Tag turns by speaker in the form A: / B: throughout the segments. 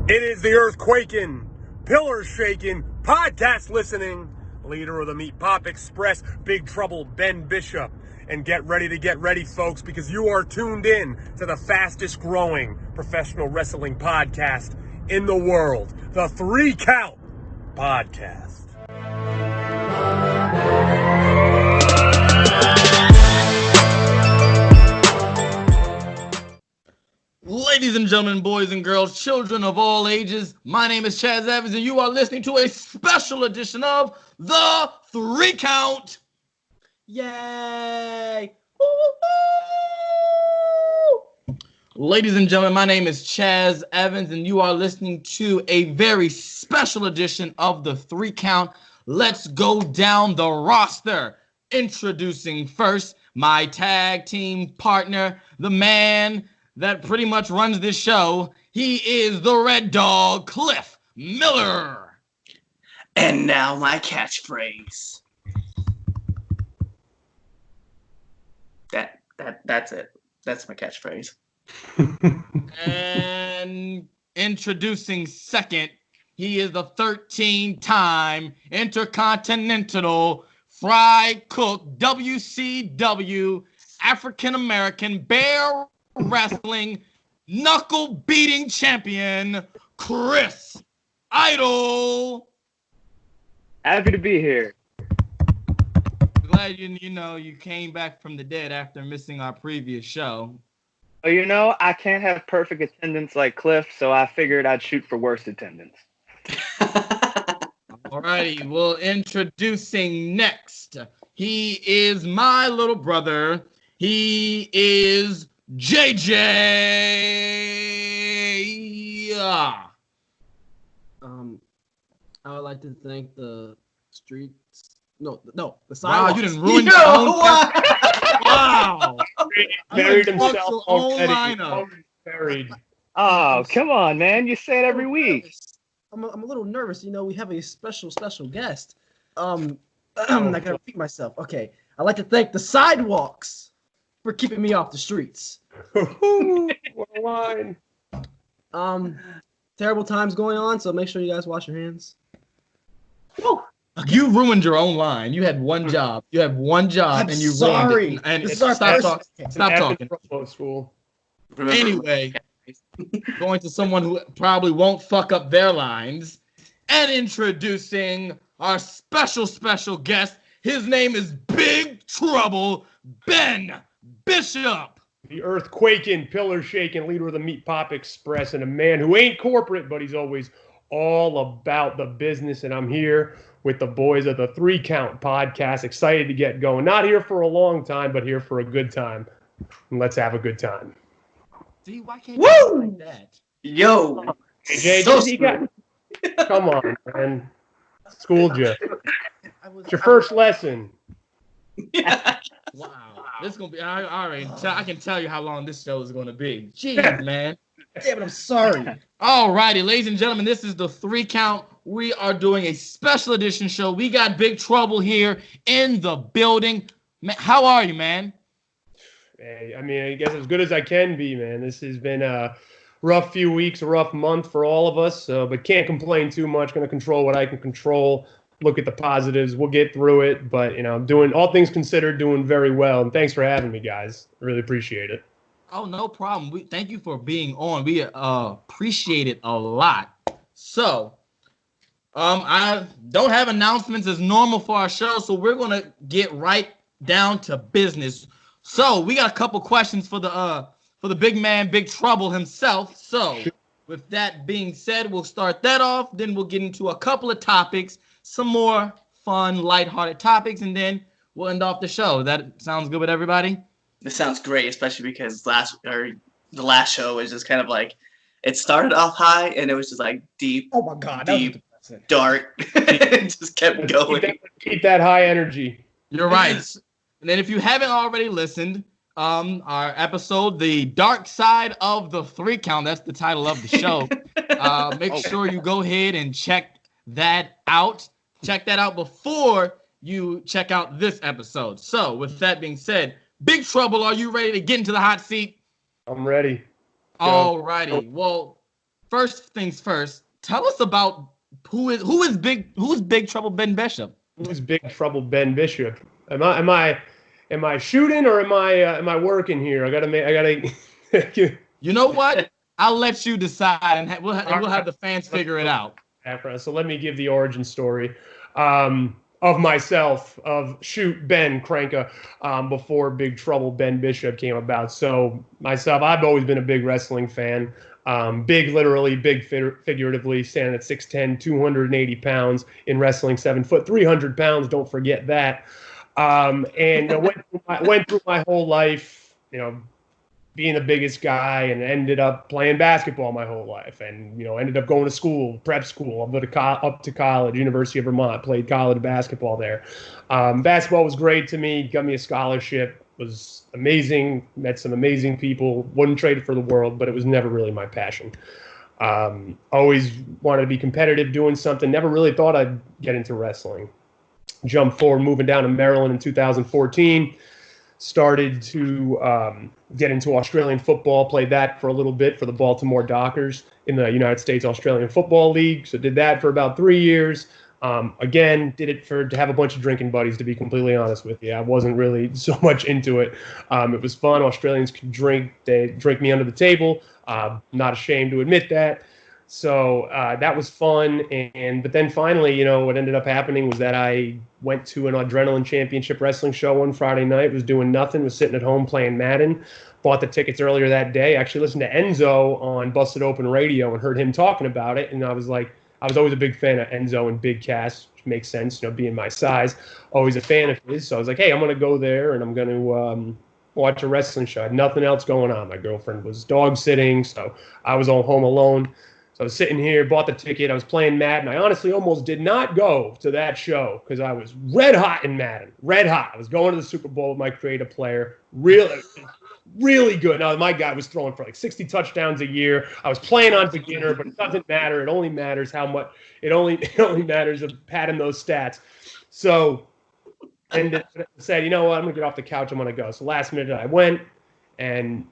A: It is the earthquaking, pillars shaking, podcast listening, leader of the Meat Pop Express, Big Trouble Ben Bishop. And get ready, folks, because you are tuned in to the fastest growing professional wrestling podcast in the world, the 3 Count Podcast.
B: Ladies and gentlemen, boys and girls, children of all ages, my name is Chaz Evans, and you are listening to a special edition of The 3 Count. Yay! Woo-hoo-hoo! Ladies and gentlemen, my name is Chaz Evans, and you are listening to a very special edition of The 3 Count. Let's go down the roster. Introducing first, my tag team partner, the man that pretty much runs this show. He is the Red Dog, Cliff Miller.
C: And now my catchphrase. That's it. That's my catchphrase.
B: And introducing second, he is the 13-time Intercontinental Fry Cook WCW African American Bear Wrestling knuckle beating champion, Chris Idol.
D: Happy to be here.
B: Glad you came back from the dead after missing our previous show.
D: Well, I can't have perfect attendance like Cliff, so I figured I'd shoot for worst attendance.
B: Alrighty, well, introducing next, he is my little brother. He is JJ.
E: I would like to thank the streets. No, the sidewalks.
B: Wow, you didn't ruin your own. Wow.
A: Buried himself
B: already.
A: Buried.
D: Oh, come on, man. You say it every week.
E: I'm a little nervous. We have a special guest. I'm not gonna repeat myself. Okay, I'd like to thank the sidewalks for keeping me off the streets.
A: What a line.
E: Terrible times going on, so make sure you guys wash your hands.
B: Woo. You ruined your own line. You had one job. You have one job, and you ruined it. And stop talking.
A: School.
B: Anyway, going to someone who probably won't fuck up their lines, and introducing our special guest. His name is Big Trouble Ben Bishop.
A: The earthquaking, pillar shaking, leader of the Meat Pop Express, and a man who ain't corporate, but he's always all about the business. And I'm here with the boys of the 3 Count Podcast, excited to get going. Not here for a long time, but here for a good time. And let's have a good time.
B: See, why can't you like that?
C: Yo.
A: Hey,
C: So
A: come on, man. Schooled you. It's your first lesson.
B: Wow. This is going to be, I can tell you how long this show is going to be. Jeez, man.
E: Damn it, I'm sorry.
B: All righty, ladies and gentlemen, this is the 3 Count. We are doing a special edition show. We got Big Trouble here in the building. Man, how are you, man?
A: Hey, I guess as good as I can be, man. This has been a rough few weeks, a rough month for all of us, but can't complain too much. Going to control what I can control. Look at the positives. We'll get through it, but doing all things considered, doing very well. And thanks for having me, guys. I really appreciate it.
B: Oh, no problem. Thank you for being on. We appreciate it a lot. So, I don't have announcements as normal for our show, so we're gonna get right down to business. So, we got a couple questions for the big man, Big Trouble himself. So, with that being said, we'll start that off. Then we'll get into a couple of topics, some more fun, lighthearted topics, and then we'll end off the show. That sounds good with everybody?
C: This sounds great, especially because the last show was just kind of like, it started off high and it was just like deep.
E: Oh my God,
C: deep, dark. It just kept going.
A: Keep that high energy.
B: You're right. And then if you haven't already listened, our episode, The Dark Side of the 3 Count, that's the title of the show. Make sure you go ahead and check that out. Check that out before you check out this episode. So with that being said, Big Trouble, are you ready to get into the hot seat?
A: I'm ready.
B: All righty. Well, first things first. Tell us about who's Big Trouble Ben Bishop.
A: Who's Big Trouble Ben Bishop? Am I shooting or am I working here? I gotta.
B: You know what? I'll let you decide, and we'll have the fans figure it out.
A: So let me give the origin story of myself, of Shoot Ben Cranka, before Big Trouble Ben Bishop came about. So myself, I've always been a big wrestling fan. Big literally, big figuratively, standing at 6'10", 280 pounds, in wrestling 7 foot, 300 pounds, don't forget that. And went through my whole life, being the biggest guy, and ended up playing basketball my whole life, and ended up going to school, prep school, up to college, University of Vermont, played college basketball there. Basketball was great to me, got me a scholarship, was amazing, met some amazing people, wouldn't trade it for the world, but it was never really my passion. Always wanted to be competitive, doing something, never really thought I'd get into wrestling. Jump forward, moving down to Maryland in 2014, started to get into Australian football, played that for a little bit for the Baltimore Dockers in the United States Australian Football League. So did that for about 3 years. Again, did it to have a bunch of drinking buddies, to be completely honest with you. I wasn't really so much into it. It was fun. Australians could drink. They drink me under the table. Not ashamed to admit that. So that was fun. But then finally, what ended up happening was that I went to an Adrenaline Championship Wrestling show one Friday night, was doing nothing, was sitting at home playing Madden, bought the tickets earlier that day, actually listened to Enzo on Busted Open Radio and heard him talking about it. And I was always a big fan of Enzo and Big Cass, which makes sense, being my size, always a fan of his. So I was like, hey, I'm going to go there and I'm going to watch a wrestling show. I had nothing else going on. My girlfriend was dog sitting, so I was all home alone. So I was sitting here, bought the ticket. I was playing Madden. I honestly almost did not go to that show because I was red hot in Madden. Red hot. I was going to the Super Bowl with my creative player. Really good. Now, my guy was throwing for like 60 touchdowns a year. I was playing on beginner, but it doesn't matter. It only matters how much. It only matters of padding those stats. So, and said, you know what? I'm going to get off the couch. I'm going to go. So last minute I went, and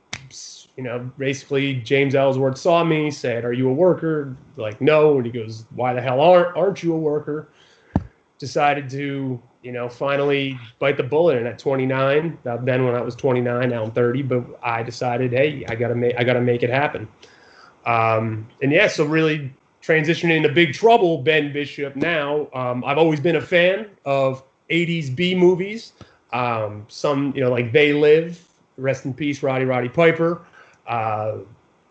A: basically James Ellsworth saw me, said, are you a worker? Like, no. And he goes, why the hell aren't you a worker? Decided to, finally bite the bullet. And at 29, then when I was 29, now I'm 30, but I decided, hey, I gotta make it happen. So really transitioning into Big Trouble, Ben Bishop now. I've always been a fan of 80s B movies. Some, like They Live, rest in peace, Roddy Piper.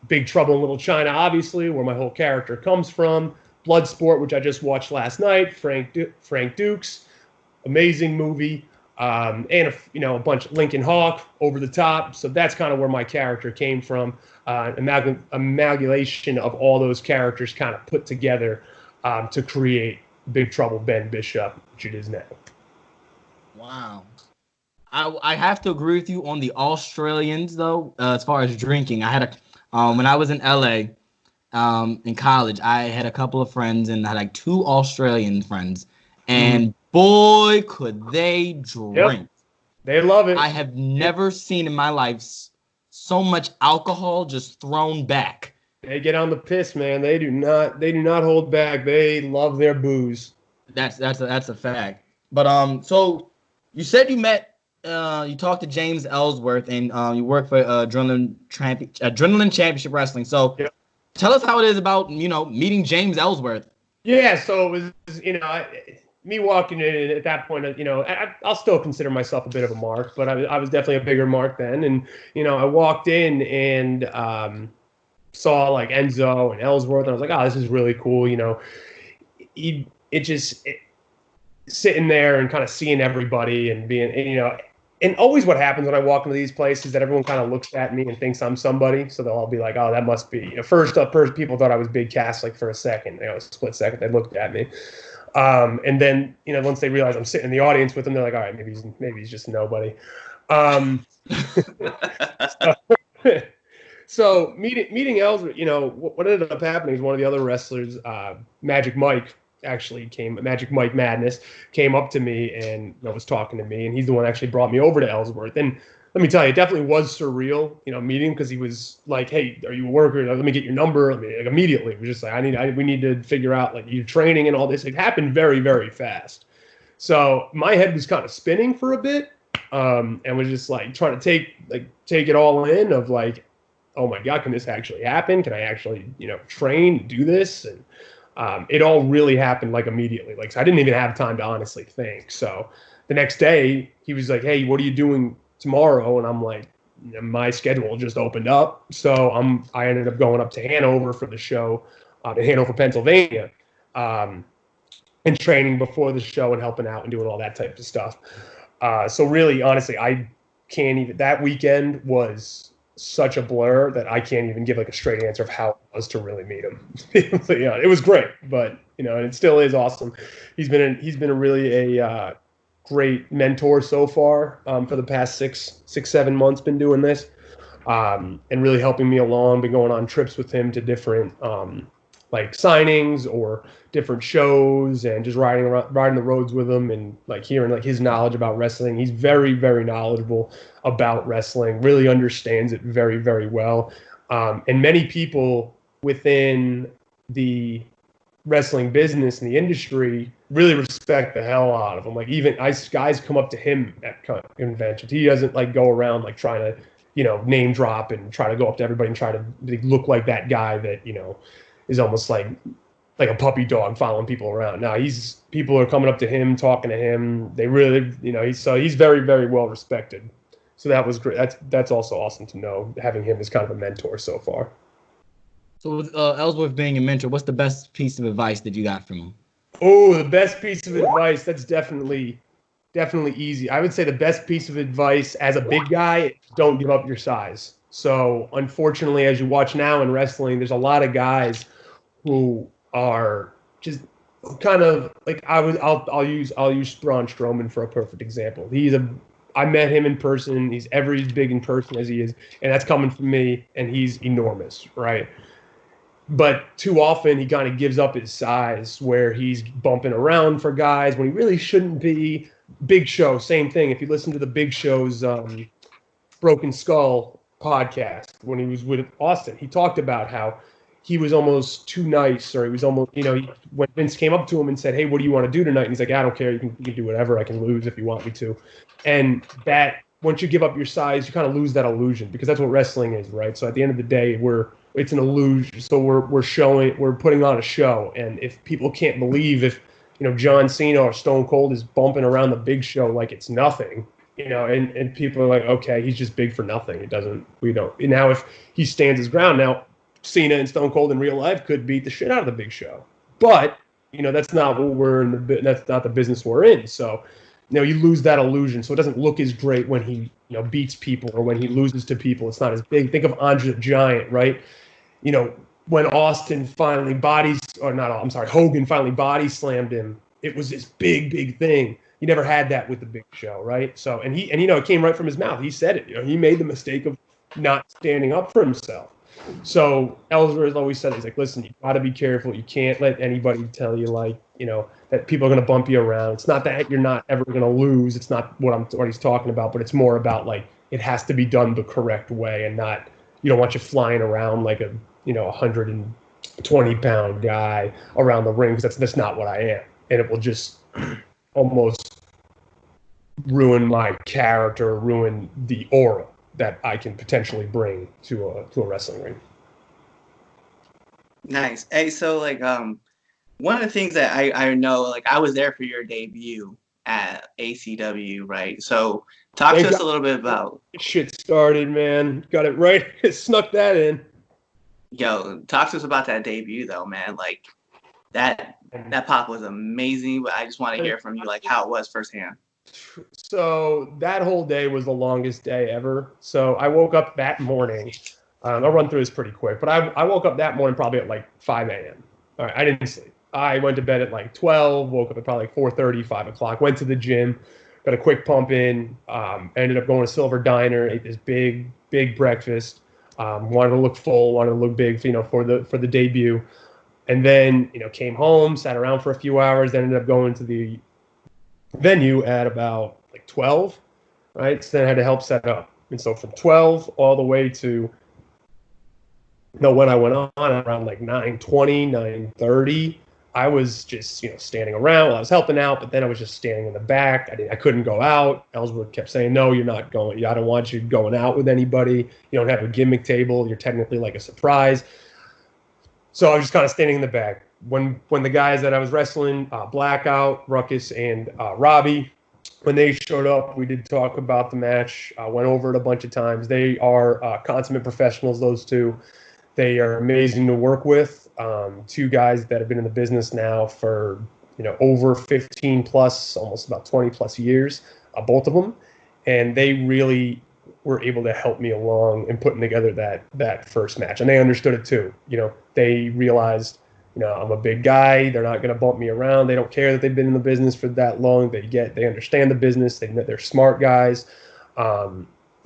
A: Big Trouble in Little China, obviously, where my whole character comes from. Bloodsport, which I just watched last night, Frank Dukes, amazing movie, and a bunch of Lincoln Hawk, Over the Top. So that's kind of where my character came from. Amalgamation of all those characters kind of put together to create Big Trouble Ben Bishop, which it is now.
B: Wow. I have to agree with you on the Australians, though, as far as drinking. I had when I was in LA in college, I had a couple of friends, and I had like 2 Australian friends, and boy, could they drink.
A: Yep. They love it.
B: I have never seen in my life so much alcohol just thrown back.
A: They get on the piss, man. They do not hold back. They love their booze.
B: That's a fact. But so you said you met. You talked to James Ellsworth, and you work for Adrenaline Championship Wrestling. So, yep. Tell us how it is about meeting James Ellsworth.
A: Yeah, so it was me walking in at that point. I'll still consider myself a bit of a mark, but I was definitely a bigger mark then. And I walked in and saw like Enzo and Ellsworth, and I was like, oh, this is really cool. Sitting there and kind of seeing everybody and being, and always what happens when I walk into these places is that everyone kind of looks at me and thinks I'm somebody. So they'll all be like, oh, that must be, first people thought I was Big Cass, like for a second, a split second, they looked at me. And then, once they realize I'm sitting in the audience with them, they're like, all right, maybe he's just nobody. So meeting Ellsworth, what ended up happening is one of the other wrestlers, Magic Mike Madness came up to me and was talking to me, and he's the one that actually brought me over to Ellsworth. And let me tell you, it definitely was surreal, meeting him, because he was like, "Hey, are you a worker? Let me get your number." I mean, like, immediately, it was just like, we need to figure out like your training and all this. It happened very, very fast. So my head was kind of spinning for a bit, and was just like trying to take it all in of like, oh my God, can this actually happen? Can I actually, train, do this? And it all really happened like immediately. Like, so I didn't even have time to honestly think. So the next day he was like, "Hey, what are you doing tomorrow?" And I'm like, my schedule just opened up. So I ended up going up to Hanover for the show, in Hanover, Pennsylvania, and training before the show and helping out and doing all that type of stuff. So really, honestly, I can't even, that weekend was such a blur that I can't even give like a straight answer of how it was to really meet him. It was great, but and it still is awesome. He's been a really a great mentor so far, for the past 6-7 months, been doing this, and really helping me along, been going on trips with him to different like signings or different shows, and just riding the roads with him, and like hearing like his knowledge about wrestling. He's very, very knowledgeable about wrestling, really understands it very, very well. And many people within the wrestling business and the industry really respect the hell out of him. Like, even guys come up to him at conventions. He doesn't like go around like trying to, name drop and try to go up to everybody and try to look like that guy that, is almost like a puppy dog following people around. Now people are coming up to him, talking to him. They really, he's very, very well respected. So that was great. That's also awesome to know, having him as kind of a mentor so far.
B: So with Ellsworth being a mentor, what's the best piece of advice that you got from him?
A: Oh, the best piece of advice, that's definitely easy. I would say the best piece of advice as a big guy, don't give up your size. So unfortunately, as you watch now in wrestling, there's a lot of guys who are just kind of like, I'll use Braun Strowman for a perfect example. I met him in person. He's every as big in person as he is, and that's coming from me, and he's enormous, right? But too often he kind of gives up his size, where he's bumping around for guys when he really shouldn't be. Big Show, same thing. If you listen to the Big Show's Broken Skull podcast, when he was with Austin, he talked about how he was almost too nice, or he was almost, when Vince came up to him and said, "Hey, what do you want to do tonight?" And he's like, "I don't care. You can do whatever. I can lose if you want me to." And that, once you give up your size, you kind of lose that illusion, because that's what wrestling is, right? So at the end of the day, it's an illusion. So we're putting on a show. And if people can't believe, if, John Cena or Stone Cold is bumping around the Big Show like it's nothing, and people are like, okay, he's just big for nothing. Now if he stands his ground, now Cena and Stone Cold in real life could beat the shit out of the Big Show. But, that's not what that's not the business we're in. So, you lose that illusion. So it doesn't look as great when he, beats people, or when he loses to people. It's not as big. Think of Andre the Giant, right? When Hogan finally body slammed him, it was this big, big thing. He never had that with the Big Show, right? So, and it came right from his mouth. He said it. He made the mistake of not standing up for himself. So Ellsworth always said, he's like, "Listen, you got to be careful. You can't let anybody tell you that people are going to bump you around. It's not that you're not ever going to lose. It's not what he's talking about, but it's more about it has to be done the correct way, and not, you don't want you flying around like a 120-pound guy around the ring, because that's not what I am, and it will just almost ruin my character, ruin the aura that I can potentially bring to a wrestling ring."
C: Nice. Hey, so one of the things that I know, I was there for your debut at ACW, right? So talk to us a little bit about.
A: Shit started, man. Got it right. Snuck that in.
C: Yo, talk to us about that debut, though, man. That pop was amazing, but I just want to hear from you, how it was firsthand.
A: So that whole day was the longest day ever. So I woke up that morning. I'll run through this pretty quick, but I woke up that morning probably at 5 a.m. All right, I didn't sleep. I went to bed at 12, woke up at probably 4:30, 5 o'clock, went to the gym, got a quick pump in, ended up going to Silver Diner, ate this big, big breakfast, wanted to look full, wanted to look big, for the debut. And then, came home, sat around for a few hours, ended up going to the venue at about 12, right? So then I had to help set up. And so from 12 all the way to, when I went on around like 9:20, 9:30, I was just, standing around while I was helping out, but then I was just standing in the back. I couldn't go out. Ellsworth kept saying, no, you're not going. I don't want you going out with anybody. You don't have a gimmick table. You're technically like a surprise. So I was just kind of standing in the back. When the guys that I was wrestling, Blackout, Ruckus, and Robbie, when they showed up, we did talk about the match. Went over it a bunch of times. They are consummate professionals, those two. They are amazing to work with. Two guys that have been in the business now for, over 15 plus, almost about 20 plus years, both of them. And they really were able to help me along in putting together that first match. And they understood it too. They realized, I'm a big guy. They're not going to bump me around. They don't care that they've been in the business for that long. They understand the business. They're smart guys.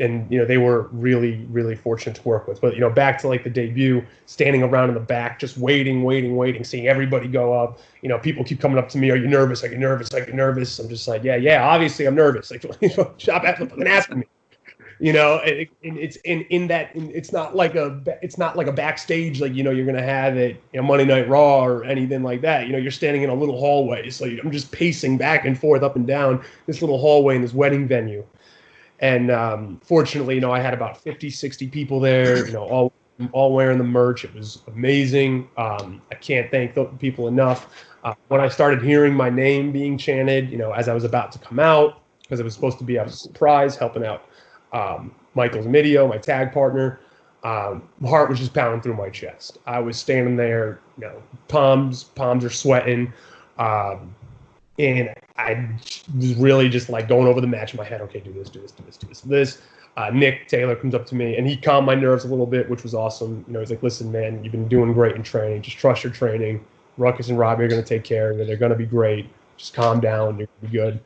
A: And, they were really, really fortunate to work with. But, back to like the debut, standing around in the back, just waiting, seeing everybody go up. People keep coming up to me. Are you nervous? Are you nervous? Are you nervous? I'm just like, yeah, obviously I'm nervous. Like, stop asking me. It's not like a backstage, like, you're going to have it, Monday Night Raw or anything like that. You're standing in a little hallway. So I'm just pacing back and forth, up and down this little hallway in this wedding venue. And fortunately, I had about 50, 60 people there, all wearing the merch. It was amazing. I can't thank the people enough. When I started hearing my name being chanted, as I was about to come out, because it was supposed to be, I was surprised, helping out Michael's Midio, my tag partner. My heart was just pounding through my chest. I was standing there, palms are sweating. And I was really just like going over the match in my head. Okay, do this. Nick Taylor comes up to me and he calmed my nerves a little bit, which was awesome. He's like, listen, man, you've been doing great in training. Just trust your training. Ruckus and Robbie are going to take care of you. They're going to be great. Just calm down. You're going to be good.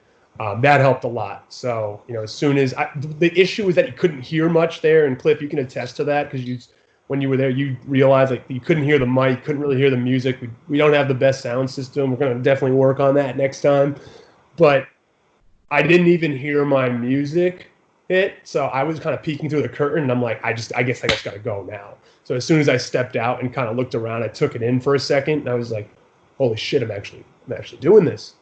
A: That helped a lot. So, as soon as the issue was that you couldn't hear much there, and Cliff, you can attest to that because when you were there, you realized like you couldn't hear the mic, couldn't really hear the music. We don't have the best sound system. We're going to definitely work on that next time. But I didn't even hear my music hit, so I was kind of peeking through the curtain, and I'm like, I guess I just got to go now. So as soon as I stepped out and kind of looked around, I took it in for a second, and I was like, holy shit, I'm actually doing this.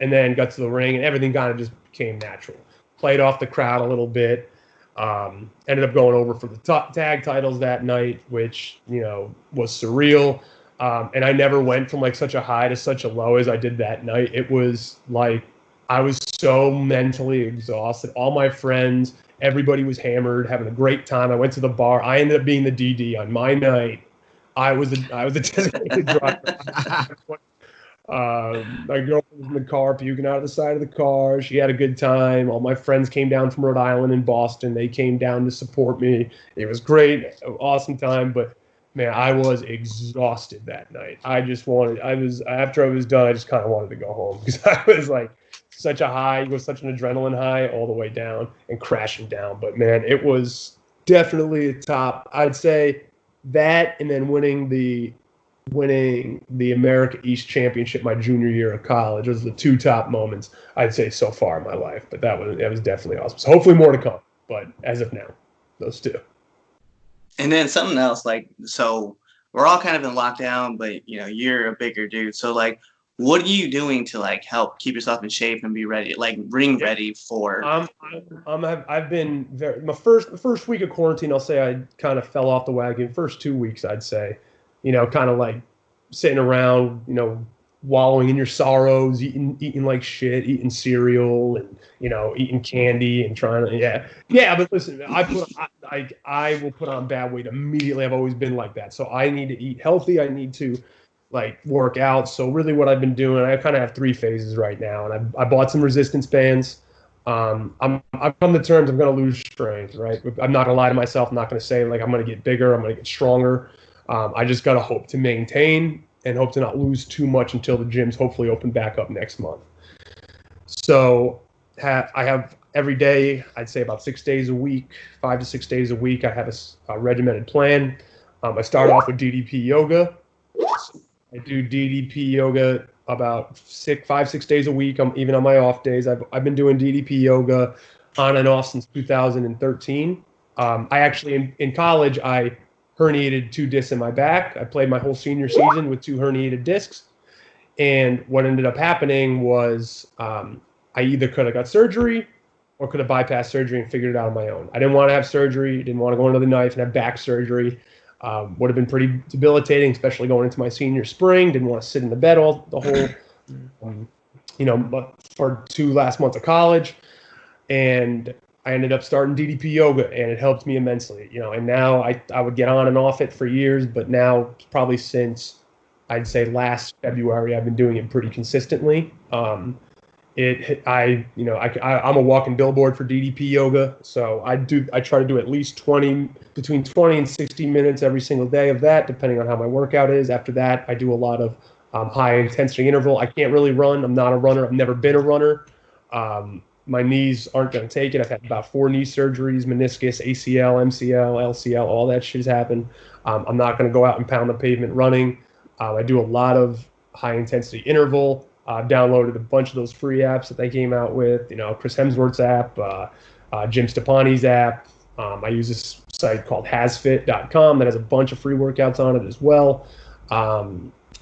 A: And then got to the ring, and everything kind of just became natural. Played off the crowd a little bit. Ended up going over for the tag titles that night, which, was surreal. And I never went from like such a high to such a low as I did that night. It was like I was so mentally exhausted. All my friends, everybody was hammered, having a great time. I went to the bar. I ended up being the DD on my night. I was a designated driver. My girlfriend was in the car puking out of the side of the car. She had a good time. All my friends came down from Rhode Island and Boston. They came down to support me. It was great, awesome time. But man, I was exhausted that night. After I was done, I just kind of wanted to go home because I was like such a high. It was such an adrenaline high all the way down and crashing down. But man, it was definitely a top. I'd say that, and then winning the America East Championship my junior year of college was the two top moments I'd say so far in my life. But that was definitely awesome. So hopefully more to come. But as of now, those two.
C: And then something else, so we're all kind of in lockdown, but you're a bigger dude. So what are you doing to help keep yourself in shape and be ready, ring ready for?
A: I've been my first week of quarantine. I'll say I kind of fell off the wagon. First 2 weeks, I'd say. Kind of like sitting around, wallowing in your sorrows, eating like shit, eating cereal and, eating candy and trying to, yeah. But listen, I will put on bad weight immediately. I've always been like that. So I need to eat healthy. I need to work out. So really what I've been doing, I kind of have 3 phases right now. And I bought some resistance bands. I've come to terms I'm going to lose strength, right? I'm not going to lie to myself. I'm not going to say I'm going to get bigger. I'm going to get stronger. I just got to hope to maintain and hope to not lose too much until the gyms hopefully open back up next month. So I have every day, I'd say about 6 days a week, 6 days a week, I have a regimented plan. I start off with DDP yoga. I do DDP yoga about 5, 6 days a week. Even on my off days, I've been doing DDP yoga. on and off since 2013. I actually, in college, I herniated 2 discs in my back. I played my whole senior season with 2 herniated discs. And what ended up happening was I either could have got surgery or could have bypassed surgery and figured it out on my own. I didn't want to have surgery, didn't want to go under the knife and have back surgery. Would have been pretty debilitating, especially going into my senior spring. Didn't want to sit in the bed the whole, for 2 last months of college. And I ended up starting DDP yoga, and it helped me immensely, and now I would get on and off it for years, but now probably since I'd say last February, I've been doing it pretty consistently. I'm a walking billboard for DDP yoga. So I try to do at least between 20 and 60 minutes every single day of that, depending on how my workout is. After that, I do a lot of high intensity interval. I can't really run. I'm not a runner. I've never been a runner. My knees aren't going to take it. I've had about 4 knee surgeries, meniscus, ACL, MCL, LCL, all that shit has happened. I'm not going to go out and pound the pavement running. I do a lot of high intensity interval. I've downloaded a bunch of those free apps that they came out with, Chris Hemsworth's app, Jim Stepani's app. I use this site called hasfit.com that has a bunch of free workouts on it as well.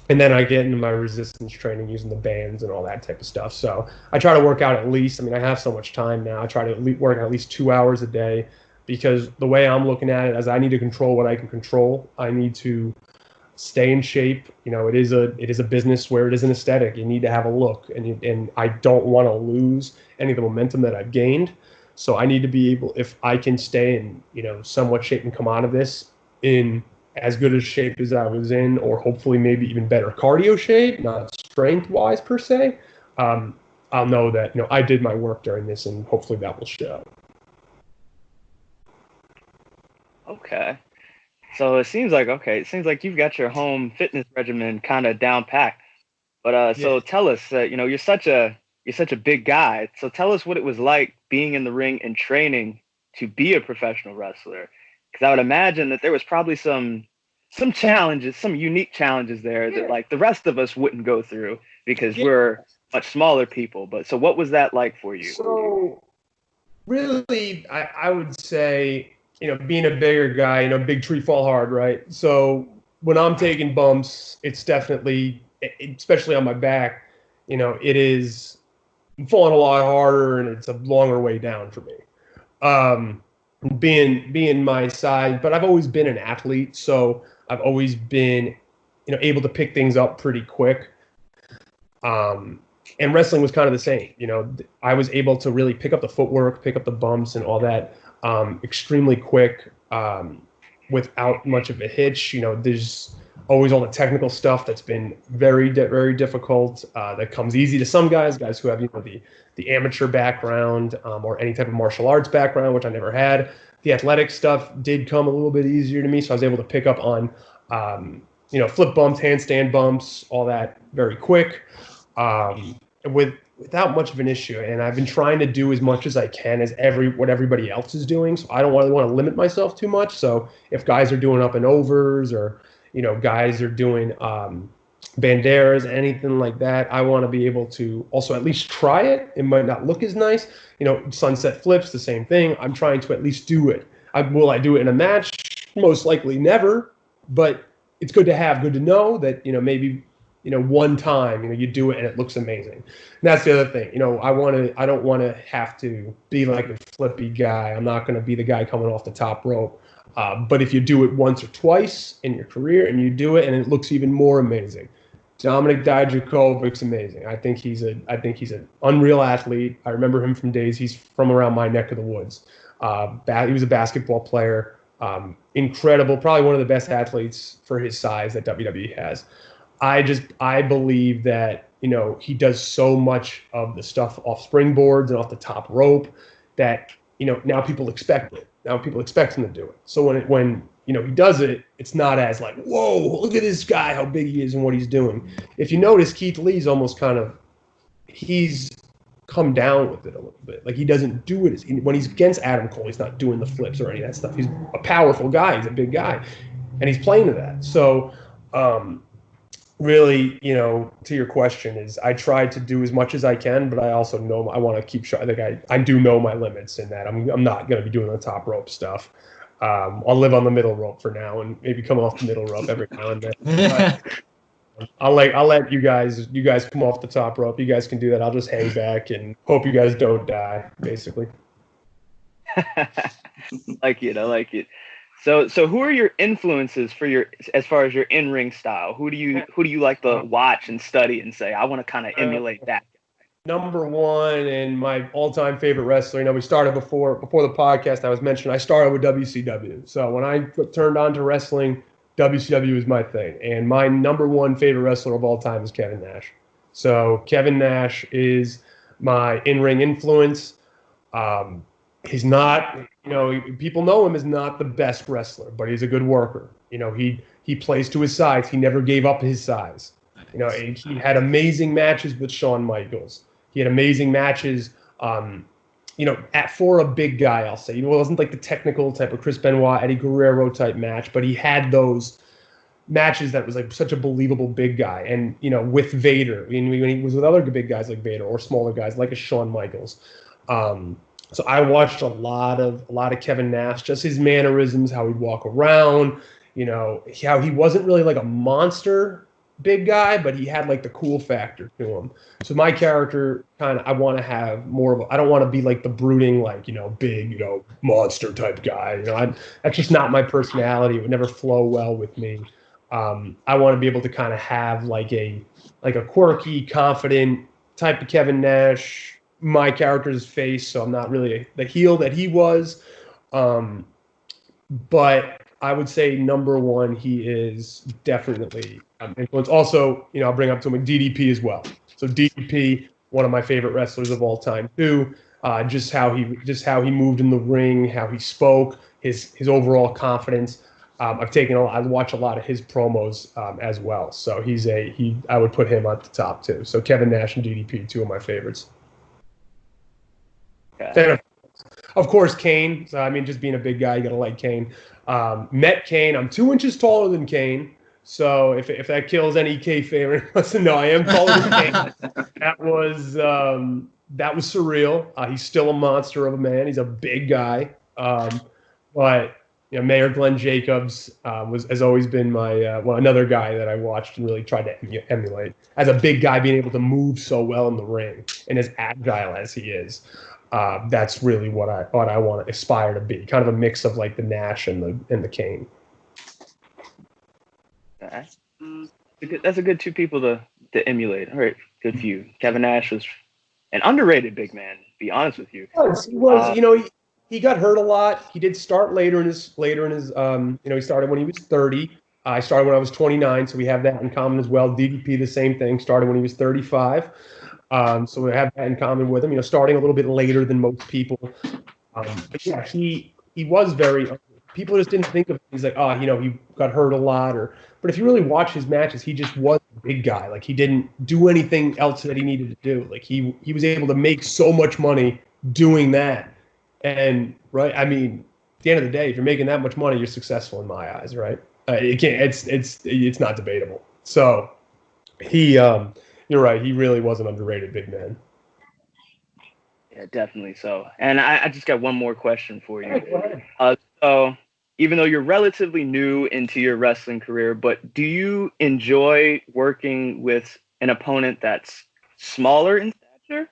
A: And then I get into my resistance training using the bands and all that type of stuff. So I try to work out at least, I have so much time now. I try to work out at least 2 hours a day, because the way I'm looking at it is I need to control what I can control. I need to stay in shape. It is a business where it is an aesthetic. You need to have a look, and I don't want to lose any of the momentum that I've gained. So I need to be able, if I can stay in, somewhat shape and come out of this in as good a shape as I was in, or hopefully maybe even better cardio shape, not strength-wise per se, I'll know that, I did my work during this, and hopefully that will show.
D: Okay. So it seems like you've got your home fitness regimen kind of down packed. But so tell us, you're such a big guy. So tell us what it was like being in the ring and training to be a professional wrestler. Because I would imagine that there was probably some challenges, some unique challenges there that like the rest of us wouldn't go through because we're much smaller people. But so what was that like for you?
A: So really, I would say, being a bigger guy, big tree fall hard, right? So when I'm taking bumps, it's definitely, especially on my back, it is falling a lot harder, and it's a longer way down for me. Being my size, but I've always been an athlete, so I've always been, able to pick things up pretty quick. And wrestling was kind of the same. I was able to really pick up the footwork, pick up the bumps and all that extremely quick, without much of a hitch. There's always all the technical stuff that's been very, very difficult. That comes easy to some guys who have, the amateur background, or any type of martial arts background, which I never had. The athletic stuff did come a little bit easier to me, so I was able to pick up on, flip bumps, handstand bumps, all that very quick, without much of an issue. And I've been trying to do as much as I can as what everybody else is doing. So I don't really want to limit myself too much. So if guys are doing up and overs, or guys are doing banderas, anything like that, I want to be able to also at least try it. It might not look as nice. Sunset flips, the same thing. I'm trying to at least do it. Will I do it in a match? Most likely never. But it's good to know that, maybe, one time, you do it and it looks amazing. And that's the other thing. I don't want to have to be like a flippy guy. I'm not going to be the guy coming off the top rope. But if you do it once or twice in your career and you do it and it looks even more amazing. Dominic Dijakovic's amazing. I think he's an unreal athlete. I remember him from days. He's from around my neck of the woods. He was a basketball player. Incredible. Probably one of the best athletes for his size that WWE has. I believe that, he does so much of the stuff off springboards and off the top rope that, now people expect it. Now people expect him to do it. So when he does it, it's not as like, whoa, look at this guy, how big he is and what he's doing. If you notice, Keith Lee's almost he's come down with it a little bit. Like, he doesn't do it. When he's against Adam Cole, he's not doing the flips or any of that stuff. He's a powerful guy. He's a big guy. And he's playing to that. So really, to your question, is I try to do as much as I can, but I also know I want to keep sure. I think I do know my limits in that I'm not going to be doing the top rope stuff. I'll live on the middle rope for now and maybe come off the middle rope every now and then. But I'll let you guys come off the top rope. You guys can do that. I'll just hang back and hope you guys don't die, basically.
D: I like it. So who are your influences as far as your in-ring style? Who do you like to watch and study and say, I want to kind of emulate that?
A: Number one and my all-time favorite wrestler. We started before the podcast. I was mentioning I started with WCW. So when I turned on to wrestling, WCW is my thing. And my number one favorite wrestler of all time is Kevin Nash. So Kevin Nash is my in-ring influence. He's not, people know him as not the best wrestler, but he's a good worker. He plays to his size. He never gave up his size. He had amazing matches with Shawn Michaels. He had amazing matches, for a big guy, I'll say. It wasn't like the technical type of Chris Benoit, Eddie Guerrero type match, but he had those matches that was like such a believable big guy. And, with Vader, when he was with other big guys like Vader or smaller guys like a Shawn Michaels. So I watched a lot of Kevin Nash, just his mannerisms, how he'd walk around, how he wasn't really like a monster big guy, but he had like the cool factor to him. So my character I want to have more of I don't want to be like the brooding, like, big, monster type guy. That's just not my personality. It would never flow well with me. I want to be able to kind of have like a quirky, confident type of Kevin Nash, my character's face, so I'm not really the heel that he was. But I would say number one, he is definitely influence. Also, I'll bring up to him DDP as well. So DDP, one of my favorite wrestlers of all time too. Just how he moved in the ring, how he spoke, his overall confidence. I watch a lot of his promos as well. So I would put him at the top too. So Kevin Nash and DDP, two of my favorites. Then, of course, Kane. So, just being a big guy, you got to like Kane. Met Kane. I'm 2 inches taller than Kane. So if that kills any kayfabe, listen, no, I am taller than Kane. That was surreal. He's still a monster of a man. He's a big guy. But Mayor Glenn Jacobs has always been my another guy that I watched and really tried to emulate. As a big guy, being able to move so well in the ring and as agile as he is. That's really what I want to aspire to be. Kind of a mix of like the Nash and the Kane.
D: That's a good two people to emulate. All right, good for you. Kevin Nash was an underrated big man. To be honest with you,
A: he was. He got hurt a lot. He did start later in his. He started when he was 30. I started when I was 29, so we have that in common as well. DDP, the same thing. Started when he was 35. So we have that in common with him, starting a little bit later than most people. But yeah, he was very, people just didn't think of him. He's like, he got hurt a lot. But if you really watch his matches, he just was a big guy. Like, he didn't do anything else that he needed to do. Like, he was able to make so much money doing that. And, right, at the end of the day, if you're making that much money, you're successful in my eyes, right? It's not debatable. So you're right. He really was an underrated big man.
D: Yeah, definitely so. And I just got one more question for you. So even though you're relatively new into your wrestling career, but do you enjoy working with an opponent that's smaller in stature?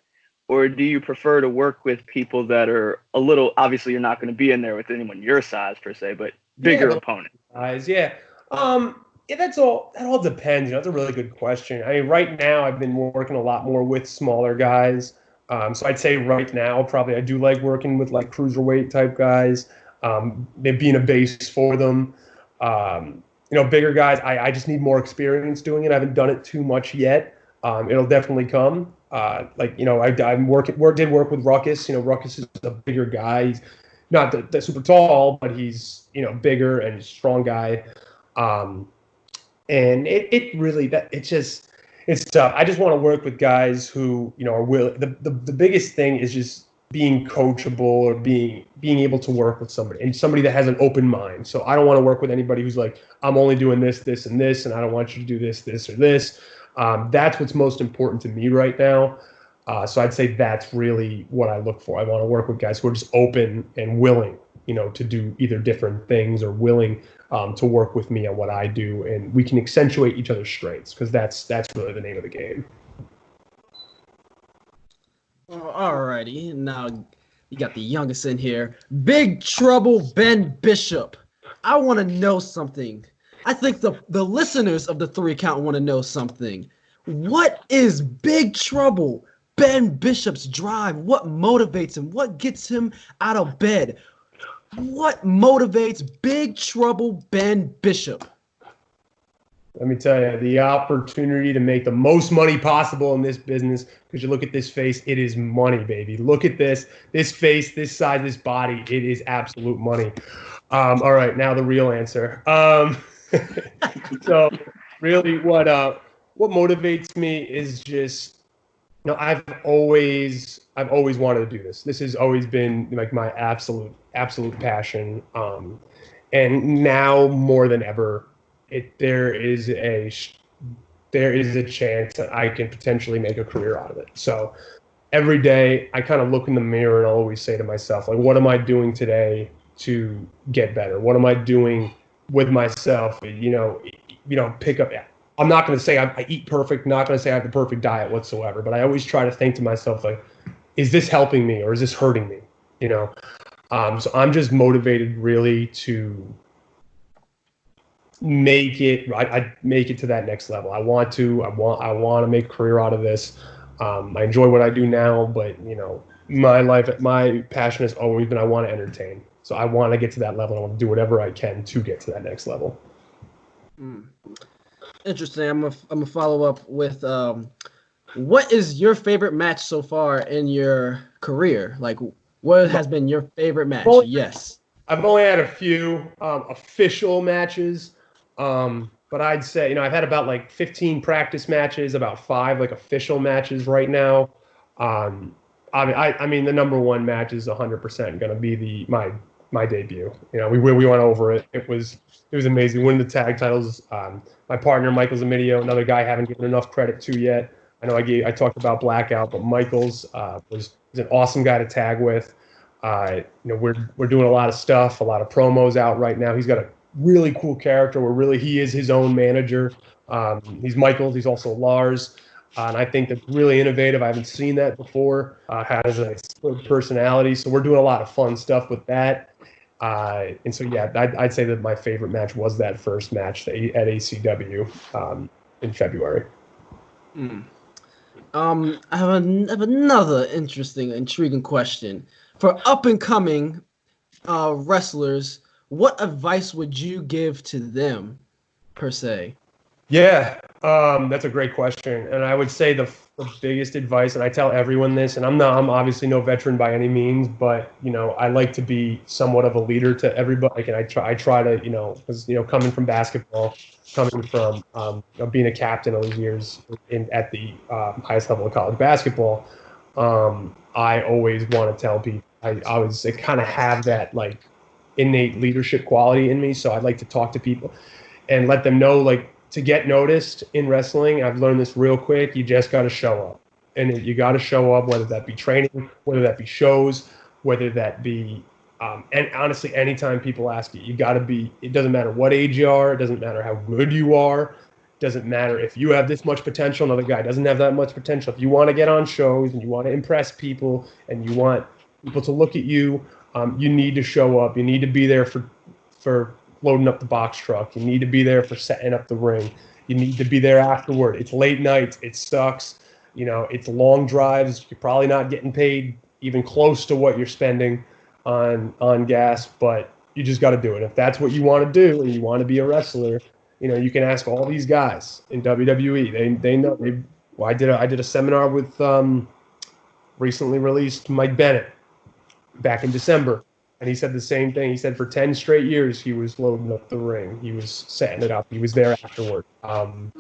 D: Or do you prefer to work with people that are a little, obviously you're not going to be in there with anyone your size per se, but bigger opponents?
A: Yeah. That all depends. That's a really good question. Right now I've been working a lot more with smaller guys. So I'd say right now probably I do like working with like cruiserweight type guys. Being a base for them. Bigger guys. I just need more experience doing it. I haven't done it too much yet. It'll definitely come. I did work with Ruckus. Ruckus is a bigger guy. He's not that super tall, but he's bigger and he's a strong guy. And it's tough. I just want to work with guys who are willing. The biggest thing is just being coachable or being able to work with somebody and somebody that has an open mind. So I don't want to work with anybody who's like, I'm only doing this, this, and this, and I don't want you to do this, this, or this. That's what's most important to me right now. So I'd say that's really what I look for. I want to work with guys who are just open and willing, to do either different things or willing to work with me on what I do, and we can accentuate each other's strengths, because that's really the name of the game.
E: Alrighty, now you got the youngest in here. Big Trouble Ben Bishop. I want to know something. I think the listeners of the 3 Count want to know something. What is Big Trouble Ben Bishop's drive? What motivates him? What gets him out of bed? What motivates Big Trouble Ben Bishop?
A: Let me tell you, the opportunity to make the most money possible in this business, because you look at this face, it is money, baby. Look at this face, this size, this body, it is absolute money. All right, now the real answer. So really what motivates me is just, I've always wanted to do this. This has always been like my absolute passion. And now more than ever, there is a chance that I can potentially make a career out of it. So every day I kind of look in the mirror and I'll always say to myself, like, what am I doing today to get better? What am I doing with myself? Pick up. I'm not going to say I eat perfect, not going to say I have the perfect diet whatsoever, but I always try to think to myself, like, is this helping me or is this hurting me? So I'm just motivated really to make it. I make it to that next level. I want to make a career out of this. I enjoy what I do now, but my passion has always been I want to entertain. So I want to get to that level. I want to do whatever I can to get to that next level.
E: Interesting. I'm gonna follow up with what is your favorite match so far in your career? Like, what has been your favorite match? Yes.
A: I've only had a few official matches, but I'd say I've had about like 15 practice matches, about 5 like official matches right now. I mean the number one match is 100% going to be my debut. We went over it. It was amazing. Winning the tag titles. My partner Michael Zamidio, another guy I haven't given enough credit to yet. I know I talked about Blackout, but Michael's was an awesome guy to tag with. We're doing a lot of stuff, a lot of promos out right now. He's got a really cool character where he is his own manager. He's Michael's. He's also Lars. And I think that's really innovative. I haven't seen that before. Has a split personality. So we're doing a lot of fun stuff with that. And so, yeah, I'd say that my favorite match was that first match at ACW in February.
E: I have another intriguing question. For up-and-coming wrestlers, what advice would you give to them, per se?
A: Yeah, that's a great question. And I would say the biggest advice, and I tell everyone this, and I'm obviously no veteran by any means, but, I like to be somewhat of a leader to everybody. And I try to, because, coming from basketball, coming from being a captain all these years at the highest level of college basketball, I always want to tell people, I always kind of have that like innate leadership quality in me. So I'd like to talk to people and let them know, like, to get noticed in wrestling, I've learned this real quick. You just got to show up, and you got to show up, whether that be training, whether that be shows, whether that be, and honestly, anytime people ask you, you got to be. It doesn't matter what age you are. It doesn't matter how good you are. It doesn't matter if you have this much potential, another guy doesn't have that much potential. If you want to get on shows and you want to impress people and you want people to look at you, you need to show up. You need to be there for loading up the box truck. You need to be there for setting up the ring. You need to be there afterward. It's late nights. It sucks. It's long drives. You're probably not getting paid even close to what you're spending on gas, but you just got to do it. If that's what you want to do and you want to be a wrestler, you can ask all these guys in WWE. They know. I did a seminar with recently released Mike Bennett back in December. And he said the same thing. He said for 10 straight years, he was loading up the ring. He was setting it up. He was there afterward.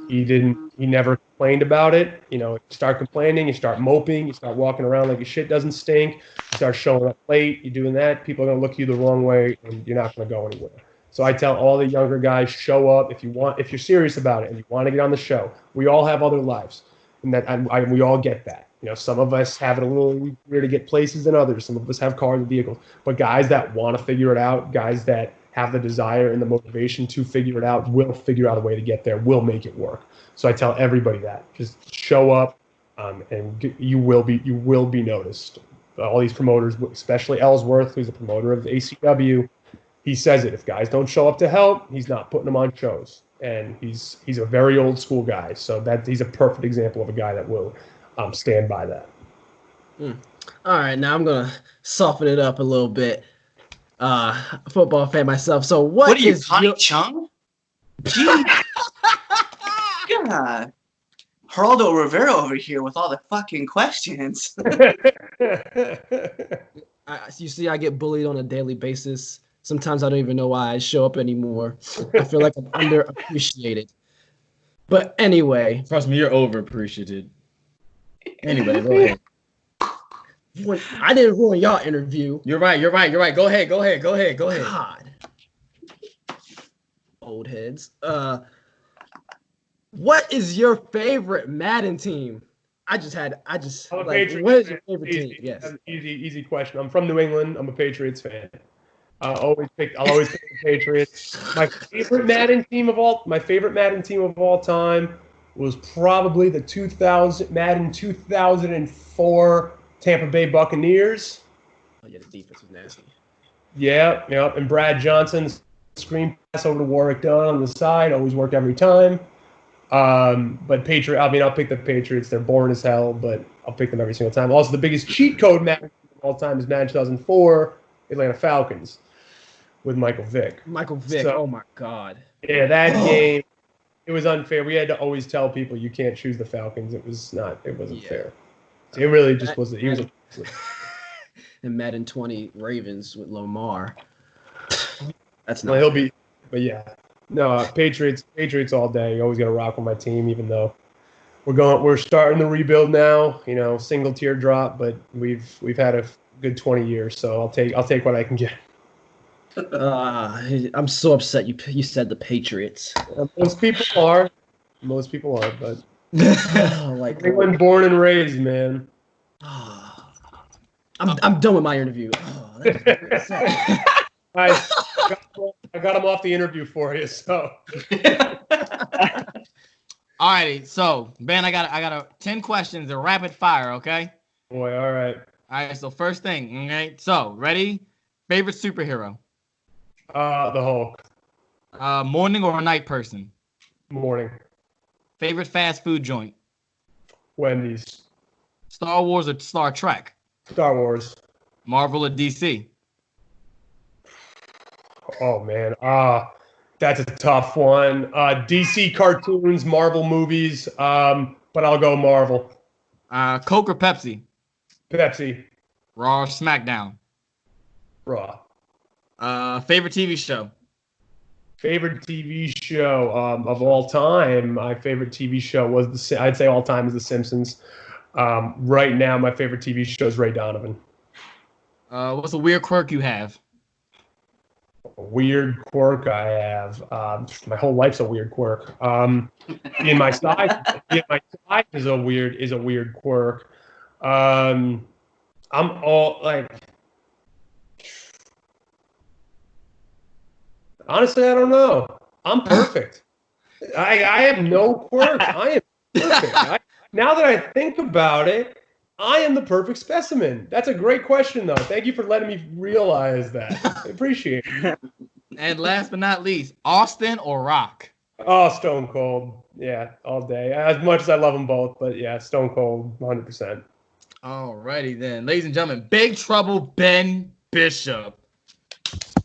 A: He never complained about it. You know, you start complaining, you start moping, you start walking around like your shit doesn't stink, you start showing up late, you're doing that, people are going to look you the wrong way, and you're not going to go anywhere. So I tell all the younger guys, show up if you're serious about it and you want to get on the show. We all have other lives, and we all get that. You know, some of us have it a little weird to get places than others. Some of us have cars and vehicles. But guys that want to figure it out, guys that have the desire and the motivation to figure it out, will figure out a way to get there, will make it work. So I tell everybody that. Just show up, and you will be noticed. All these promoters, especially Ellsworth, who's a promoter of the ACW, he says it. If guys don't show up to help, he's not putting them on shows. And he's a very old school guy. So that he's a perfect example of a guy that will stand by that.
E: All right, now I'm gonna soften it up a little bit. Football fan myself. So what
C: are you,
E: is
C: Connie Chung? Gee. God. Geraldo Rivera over here with all the fucking questions.
E: You see, I get bullied on a daily basis. Sometimes I don't even know why I show up anymore. I feel like I'm underappreciated. But anyway.
B: Trust me, you're overappreciated. Anyway, go ahead.
E: I didn't ruin y'all interview.
B: You're right. Go ahead.
E: God. Old heads. What is your favorite Madden team? What is your favorite team? Yes.
A: Easy question. I'm from New England. I'm a Patriots fan. I'll always pick the Patriots. My favorite Madden team of all time was probably the Madden 2004 Tampa Bay Buccaneers.
E: Oh yeah, the defense was nasty.
A: Yeah, and Brad Johnson's screen pass over to Warwick Dunn on the side always worked every time. But I'll pick the Patriots. They're boring as hell, but I'll pick them every single time. Also, the biggest cheat code Madden of all time is Madden 2004 Atlanta Falcons with Michael Vick.
E: Oh my God.
A: Yeah, that game, it was unfair. We had to always tell people you can't choose the Falcons. It wasn't fair. It really just wasn't.
E: And Madden 20 Ravens with Lamar. That's not.
A: Well, he'll be, but yeah. No, Patriots all day. Always gonna rock with my team, even though we're starting the rebuild now. You know, single tier drop, but we've had a good 20 years, so I'll take what I can get.
E: I'm so upset you said the Patriots.
A: Most people are, but
E: like
A: England born and raised, man.
E: I'm done with my interview.
A: I got him off the interview for you, so.
B: Alrighty, so Ben, I got 10 questions. They're rapid fire, okay?
A: Boy, all right.
B: All right, so first thing, okay? So, ready? Favorite superhero?
A: The Hulk.
B: Morning or night person?
A: Morning. Favorite
B: fast food joint?
A: Wendy's.
B: Star Wars or Star Trek?
A: Star Wars.
B: Marvel or DC?
A: Oh, man. That's a tough one. DC cartoons, Marvel movies, but I'll go Marvel.
B: Coke or Pepsi?
A: Pepsi.
B: Raw or SmackDown?
A: Raw.
B: Favorite TV show?
A: Favorite TV show of all time. My favorite TV show was I'd say all time is The Simpsons. Right now, my favorite TV show is Ray Donovan.
B: What's a weird quirk you have?
A: A weird quirk I have. My whole life's a weird quirk. Being my size is a weird quirk. I'm all like. Honestly, I don't know. I'm perfect. I have no quirks. I am perfect. Now that I think about it, I am the perfect specimen. That's a great question, though. Thank you for letting me realize that. I appreciate it.
B: And last but not least, Austin or Rock?
A: Oh, Stone Cold. Yeah, all day. As much as I love them both, but yeah, Stone Cold, 100%.
B: Alrighty then. Ladies and gentlemen, Big Trouble Ben Bishop.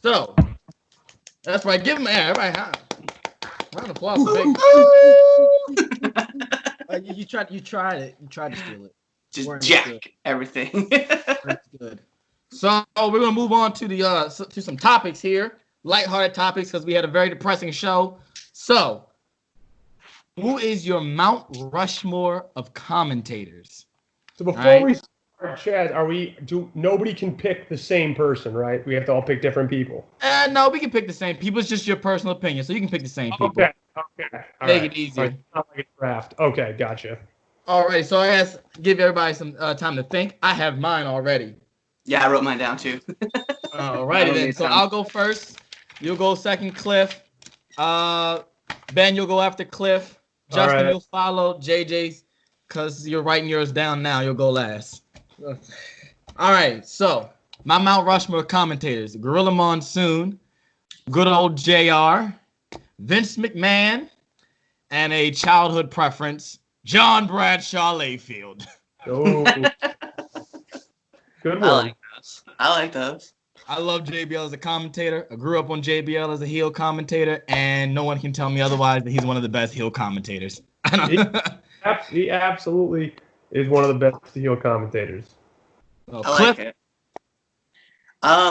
B: So, that's right. Give him air. Everybody, round of applause for Big.
E: You tried it. You tried to steal it.
C: Just jack everything.
E: That's good.
B: So we're gonna move on to the to some topics here, lighthearted topics, because we had a very depressing show. So, who is your Mount Rushmore of commentators?
A: So before
B: Right.
A: we start, Chaz, nobody can pick the same person, right? We have to all pick different people.
B: No, we can pick the same people. It's just your personal opinion, so you can pick the same people.
A: Okay. All
B: Make
A: right.
B: it easier.
A: All right. Not like a draft. Okay, gotcha.
B: All right, so I give everybody some time to think. I have mine already.
C: Yeah, I wrote mine down too.
B: All righty then. So I'll go first. You'll go second, Cliff. Ben, you'll go after Cliff. Justin,
A: right.
B: you'll follow. JJ's, because you're writing yours down now. You'll go last. All right, so my Mount Rushmore commentators: Gorilla Monsoon, good old JR, Vince McMahon, and a childhood preference, John Bradshaw Layfield.
A: Oh, good
C: I
A: one.
C: like those. I like those.
B: I love JBL as a commentator. I grew up on JBL as a heel commentator, and no one can tell me otherwise that he's one of the best heel commentators.
A: He absolutely is one of the best heel commentators.
B: Oh,
C: I
B: Cliff,
C: like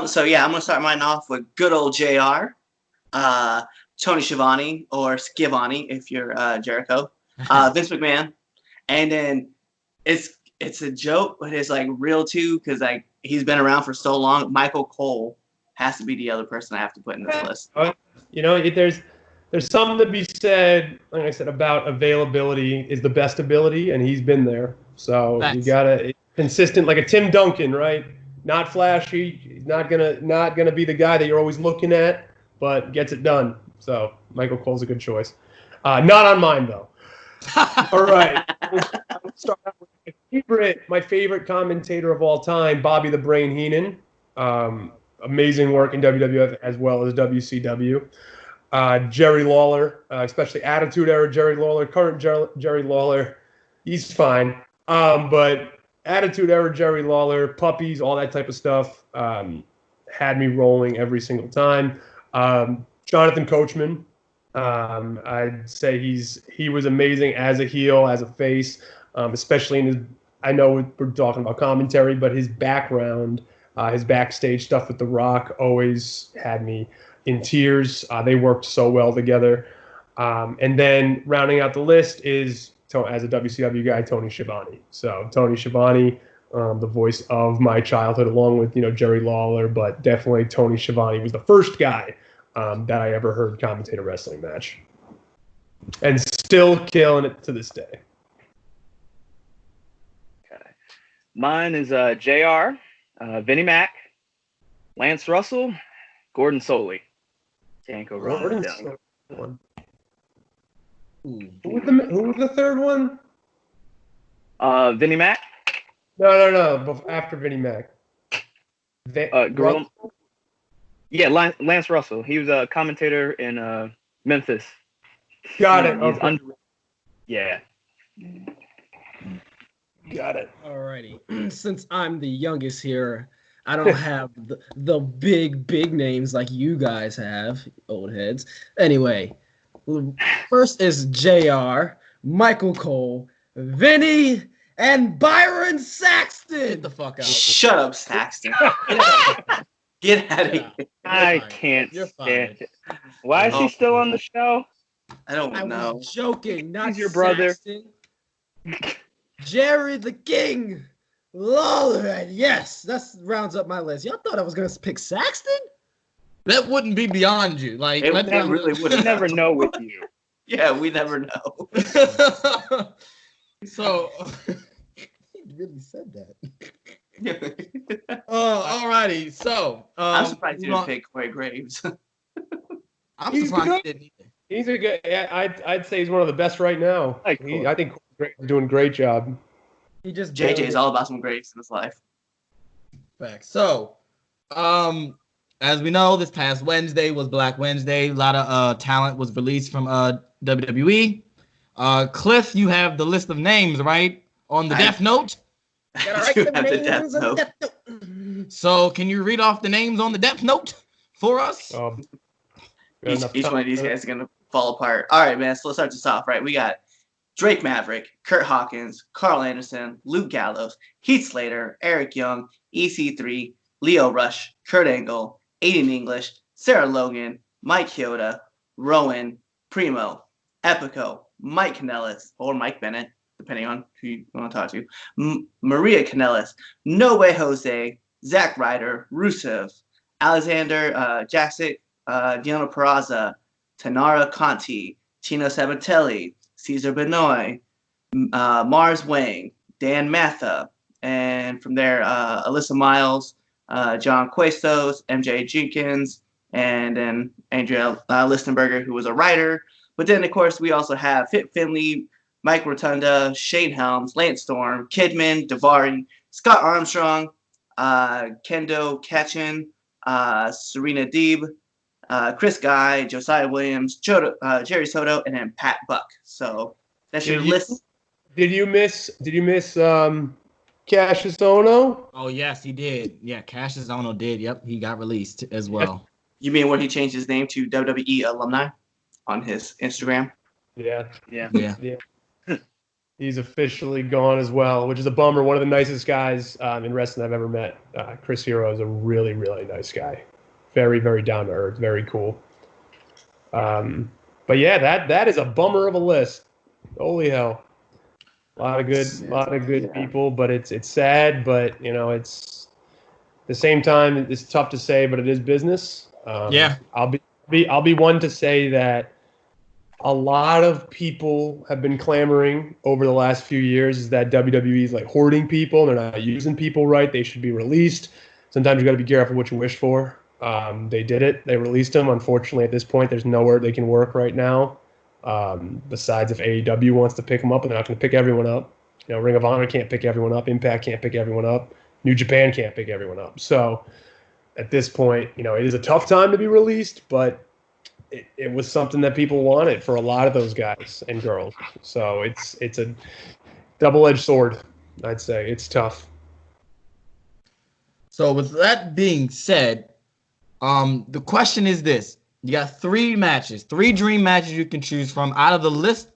C: it. So yeah, I'm gonna start mine off with good old JR, Tony Schiavone or Schiavone if you're Jericho, Vince McMahon, and then it's a joke, but it's like real too because like he's been around for so long. Michael Cole has to be the other person I have to put in this list.
A: You know, there's something to be said, like I said, about availability is the best ability, and he's been there. So
B: Thanks.
A: you gotta consistent, like a Tim Duncan, right? Not flashy. He's not gonna be the guy that you're always looking at, but gets it done. So Michael Cole's a good choice. Not on mine though. All right. I'll start out with my favorite commentator of all time, Bobby the Brain Heenan. Amazing work in WWF as well as WCW. Jerry Lawler, especially Attitude Era Jerry Lawler, current Jerry Lawler, he's fine. But Attitude Era Jerry Lawler, puppies, all that type of stuff, had me rolling every single time. Jonathan Coachman, I'd say he was amazing as a heel, as a face, especially in his. I know we're talking about commentary, but his background, his backstage stuff with The Rock, always had me in tears. They worked so well together. And then rounding out the list is, as a WCW guy, Tony Schiavone. So Tony Schiavone, the voice of my childhood, along with Jerry Lawler, but definitely Tony Schiavone was the first guy that I ever heard commentate a wrestling match, and still killing it to this day.
D: Okay. Mine is JR, Vinnie Mac, Lance Russell, Gordon Soley. Can't go wrong with them.
A: Who was the third one?
D: Vinnie Mac.
A: No. After Vinnie Mac.
D: Gorilla. Yeah, Lance Russell. He was a commentator in Memphis.
A: Got it.
D: He's
A: Okay.
D: Yeah.
A: Got it.
E: Alrighty. Since I'm the youngest here, I don't have the big names like you guys have, old heads. Anyway, first is JR, Michael Cole, Vinny, and Byron Saxton.
B: Get the fuck out.
C: Shut up, Saxton. Get out of here.
D: I
B: fine.
D: can't
B: You're
D: stand
B: fine.
D: it. Why is he still on the show?
C: I don't
E: I
C: know.
E: was joking, not
D: He's your brother.
E: Saxton. Jerry the King Lawler. Yes, that rounds up my list. Y'all thought I was gonna pick Saxton?
B: That wouldn't be beyond you. Like,
C: It
B: let them
C: really
D: We
C: would have.
D: never know with you.
C: Yeah, we never know.
B: So,
E: He really said that.
B: alrighty. So,
C: I'm surprised you
B: well,
C: didn't pick Corey Graves.
B: I'm
A: He's
B: surprised
A: good.
B: he didn't either.
A: He's a good. I'd say he's one of the best right now.
D: Like, cool.
A: I think Corey is doing a great job.
E: He just
C: JJ's all about some Graves in his life.
B: Facts. So, as we know, this past Wednesday was Black Wednesday. A lot of talent was released from WWE. Cliff, you have the list of names, right? On the Death Note.
C: I do have the Death Note.
B: So, can you read off the names on the Death Note for us?
C: Each one of these guys is going to fall apart. All right, man. So let's start this off, right? We got Drake Maverick, Kurt Hawkins, Carl Anderson, Luke Gallows, Heath Slater, Eric Young, EC3, Leo Rush, Kurt Angle, Aiden English, Sarah Logan, Mike Chioda, Rowan, Primo, Epico, Mike Kanellis, or Mike Bennett, depending on who you want to talk to, Maria Kanellis, No Way Jose, Zack Ryder, Rusev, Alexander Jaksic, Diana Peraza, Tanara Conti, Tino Sabatelli, Cesar Benoit, Mars Wang, Dan Matha, and from there, Alyssa Miles, John Cuestos, MJ Jenkins, and then Andrea Listenberger, who was a writer. But then, of course, we also have Fit Finley, Mike Rotunda, Shane Helms, Lance Storm, Kidman, Davari, Scott Armstrong, Kendo Katchen, Serena Deeb, Chris Guy, Josiah Williams, Jerry Soto, and then Pat Buck. So that's your list.
A: Did you miss Cassius Ohno?
B: Oh yes, he did. Yeah, Cassius Ohno did. Yep, he got released as well.
C: You mean when he changed his name to WWE Alumni on his Instagram?
A: Yeah.
B: Yeah.
A: He's officially gone as well, which is a bummer. One of the nicest guys in wrestling I've ever met. Chris Hero is a really, really nice guy. Very, very down to earth. Very cool. But yeah, that is a bummer of a list. Holy hell. A lot of good people, but it's sad. But it's at the same time it's tough to say, but it is business.
B: Yeah,
A: I'll be one to say that a lot of people have been clamoring over the last few years is that WWE is like hoarding people. They're not using people right. They should be released. Sometimes you got to be careful what you wish for. They did it. They released them. Unfortunately, at this point, there's nowhere they can work right now. Besides if AEW wants to pick them up, and they're not going to pick everyone up. Ring of Honor can't pick everyone up. Impact can't pick everyone up. New Japan can't pick everyone up. So at this point, it is a tough time to be released, but it was something that people wanted for a lot of those guys and girls. So it's a double-edged sword, I'd say. It's tough.
B: So with that being said, the question is this. You got 3 matches, 3 dream matches you can choose from. Out of the list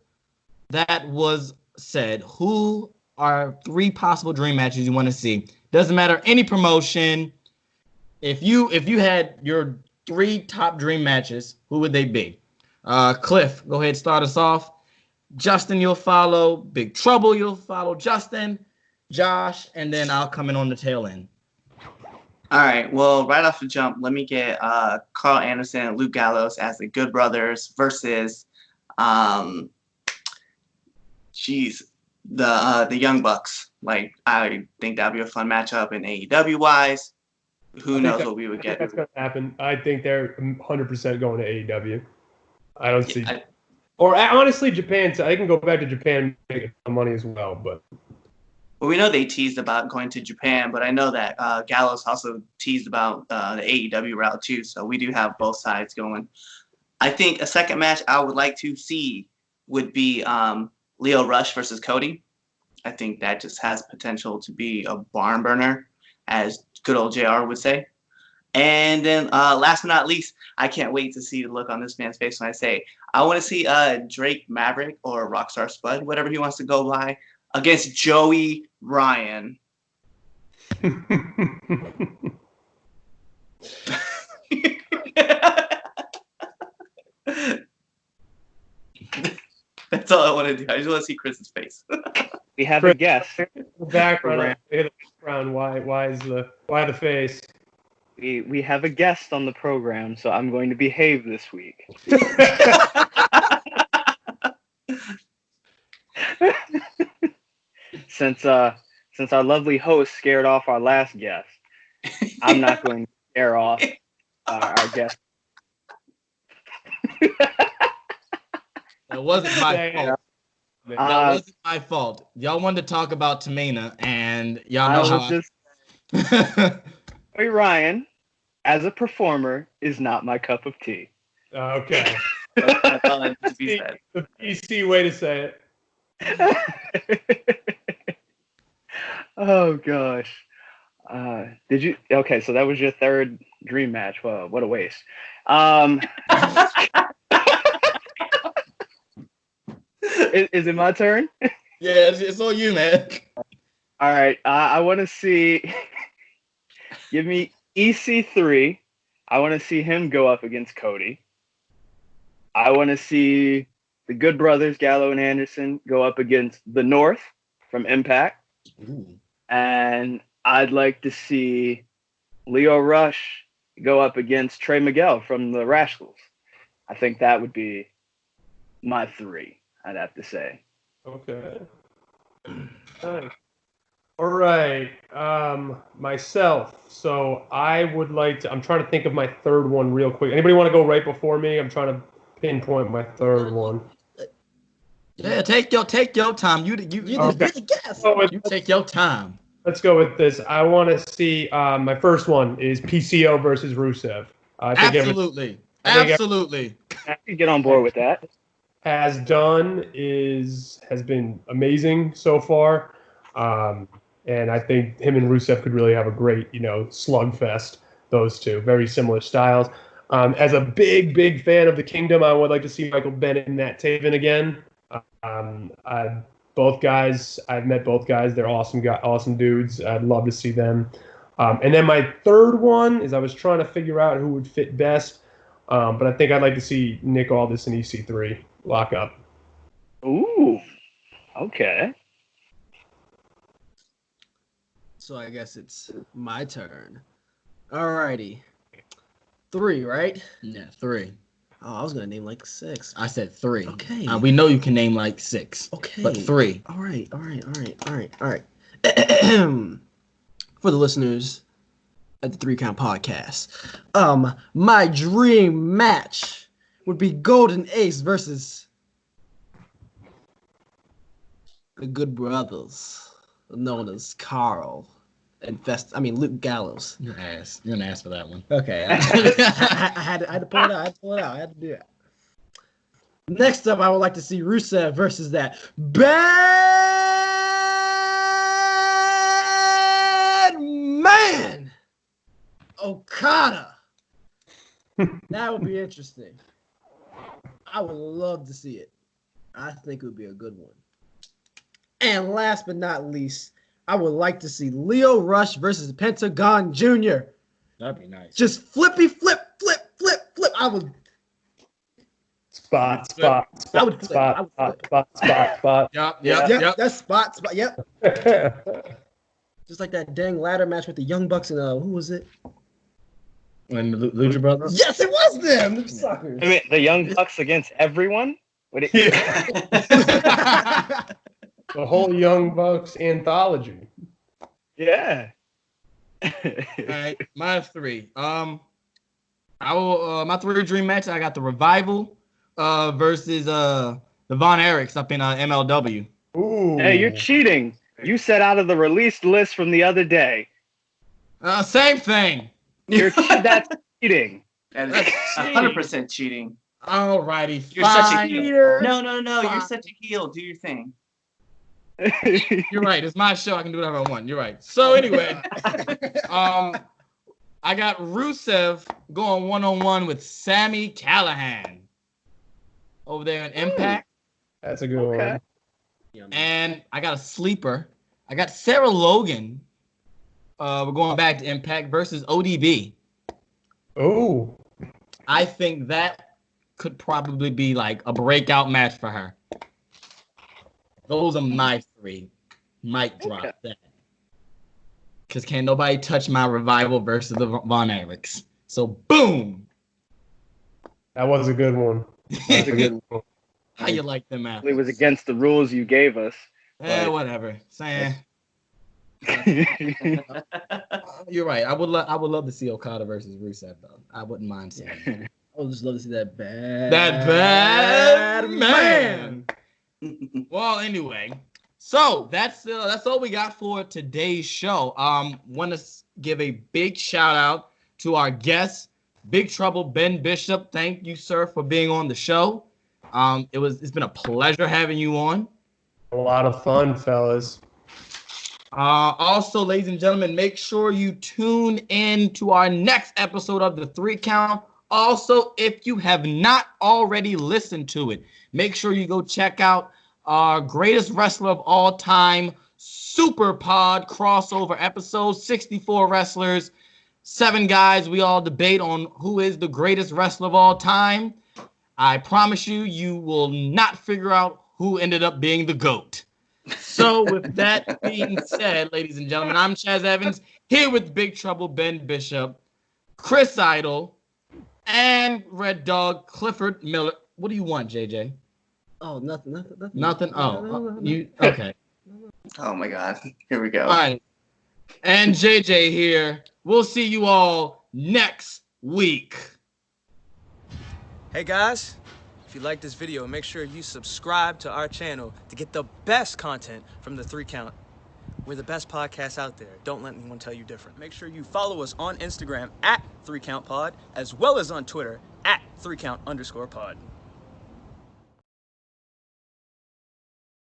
B: that was said, who are 3 possible dream matches you want to see? Doesn't matter any promotion. If you had your 3 top dream matches, who would they be? Cliff, go ahead, start us off. Justin, you'll follow. Big Trouble, you'll follow Justin. Josh, and then I'll come in on the tail end.
C: All right. Well, right off the jump, let me get Carl Anderson and Luke Gallows as the Good Brothers versus, the Young Bucks. Like, I think that'd be a fun matchup in AEW wise. Who knows what we would get?
A: That's going to happen. I think they're 100% going to AEW. I don't see. Or honestly, Japan. I can go back to Japan and make some money as well, but.
C: Well, we know they teased about going to Japan, but I know that Gallows also teased about the AEW route too. So we do have both sides going. I think a second match I would like to see would be Leo Rush versus Cody. I think that just has potential to be a barn burner, as good old JR would say. And then last but not least, I can't wait to see the look on this man's face when I say I want to see Drake Maverick or Rockstar Spud, whatever he wants to go by, against Joey Ryan. That's all I want to do. I just want to see Chris's face.
D: We have a guest.
A: Background. Why the face?
D: We have a guest on the program, so I'm going to behave this week. Since our lovely host scared off our last guest, I'm not going to scare off our guest.
B: That wasn't my fault. That wasn't my fault. Y'all wanted to talk about Tamina, and y'all know
D: Hey, Ryan, as a performer, is not my cup of tea.
A: Okay.
C: That's all I need to be said.
A: The PC way to say it.
D: Oh gosh. Did you? Okay, so that was your third dream match. Well, what a waste. Is it my turn?
B: Yeah, it's on you, man.
D: All right. I want to see. Give me EC3, I want to see him go up against Cody. I want to see the Good Brothers, Gallo and Anderson, go up against the North from Impact.
B: Ooh.
D: And I'd like to see Leo Rush go up against Trey Miguel from the Rascals. I think that would be my 3, I'd have to say.
A: Okay. Nice. All right. Myself. So I would like to. I'm trying to think of my third one real quick. Anybody want to go right before me? I'm trying to pinpoint my third one.
B: Yeah, take your time. You
E: the guess.
B: you take your time.
A: Let's go with this. I want to see. My first one is PCO versus Rusev. I think
B: Absolutely.
A: Absolutely.
D: I can get on board with that.
A: Has been amazing so far. And I think him and Rusev could really have a great, slugfest, those two. Very similar styles. As a big fan of the Kingdom, I would like to see Michael Bennett and Matt Taven again. Both guys, I've met both guys. They're awesome dudes. I'd love to see them. And then my third one is I was trying to figure out who would fit best. But I think I'd like to see Nick Aldis and EC3 lock up.
D: Ooh, okay.
E: So I guess it's my turn. Alrighty. 3, right?
B: Yeah, 3.
E: Oh, I was gonna name like 6.
B: I said 3.
E: Okay.
B: We know you can name like 6.
E: Okay.
B: But 3.
E: All right. For the listeners at the 3 Count Podcast, my dream match would be Golden Ace versus the Good Brothers, known as Carl and Luke Gallows.
B: You're an ass for that one.
E: Okay. I had to pull it out. I had to do that. Next up, I would like to see Rusev versus that bad man, Okada. That would be interesting. I would love to see it. I think it would be a good one. And last but not least, I would like to see Leo Rush versus Pentagon Jr.
B: That'd be nice.
E: Just flippy flip. I would.
A: Spot.
E: Yep.
B: Yep.
E: That's spot. Yep. Just like that dang ladder match with the Young Bucks and who was it?
B: When the Lucha Brothers?
E: Yes, it was them. Them suckers.
D: I mean, the Young Bucks against everyone?
A: The whole Young Bucks anthology.
D: Yeah.
B: All right, my 3. I will my 3 dream match. I got the Revival versus the Von Erichs up in MLW.
A: Ooh.
D: Hey, you're cheating. You said out of the released list from the other day.
B: Same thing.
D: That's cheating.
C: That is 100% cheating.
B: Alrighty,
C: You're such a
B: fine.
C: heel. No. You're such a heel. Do your thing.
B: You're right. It's my show. I can do whatever I want. You're right. So anyway, I got Rusev going 1-on-1 with Sami Callihan over there in Impact.
A: That's a good one.
B: And I got a sleeper. I got Sarah Logan. We're going back to Impact versus ODB.
A: Oh.
B: I think that could probably be like a breakout match for her. Those are my 3. Might drop that. Because can't nobody touch my Revival versus the Von Erichs. So, boom!
A: That was a good one. That's a good one.
B: How you like them apples?
D: It was against the rules you gave us.
B: Whatever. Saying. You're right. I would love to see Okada versus Rusev, though. I wouldn't mind seeing it.
E: I would just love to see that bad
B: man. Well, anyway, so that's all we got for today's show. Want to give a big shout out to our guest, Big Trouble Ben Bishop. Thank you, sir, for being on the show. It's been a pleasure having you on.
A: A lot of fun, fellas.
B: Also, ladies and gentlemen, make sure you tune in to our next episode of the 3 Count. Also, if you have not already listened to it, make sure you go check out our greatest wrestler of all time, Super Pod crossover episode, 64 wrestlers. 7 guys, we all debate on who is the greatest wrestler of all time. I promise you, you will not figure out who ended up being the GOAT. So with that being said, ladies and gentlemen, I'm Chaz Evans, here with Big Trouble Ben Bishop, Chris Idol, and Red Dog Clifford Miller. What do you want, JJ?
E: Oh, nothing.
B: Nothing? Oh,
E: No.
B: you okay.
C: Oh my God. Here we go.
B: All right. And JJ here. We'll see you all next week.
F: Hey guys, if you like this video, make sure you subscribe to our channel to get the best content from the 3 Count. We're the best podcast out there. Don't let anyone tell you different. Make sure you follow us on Instagram at 3CountPod, as well as on Twitter at 3Count_pod.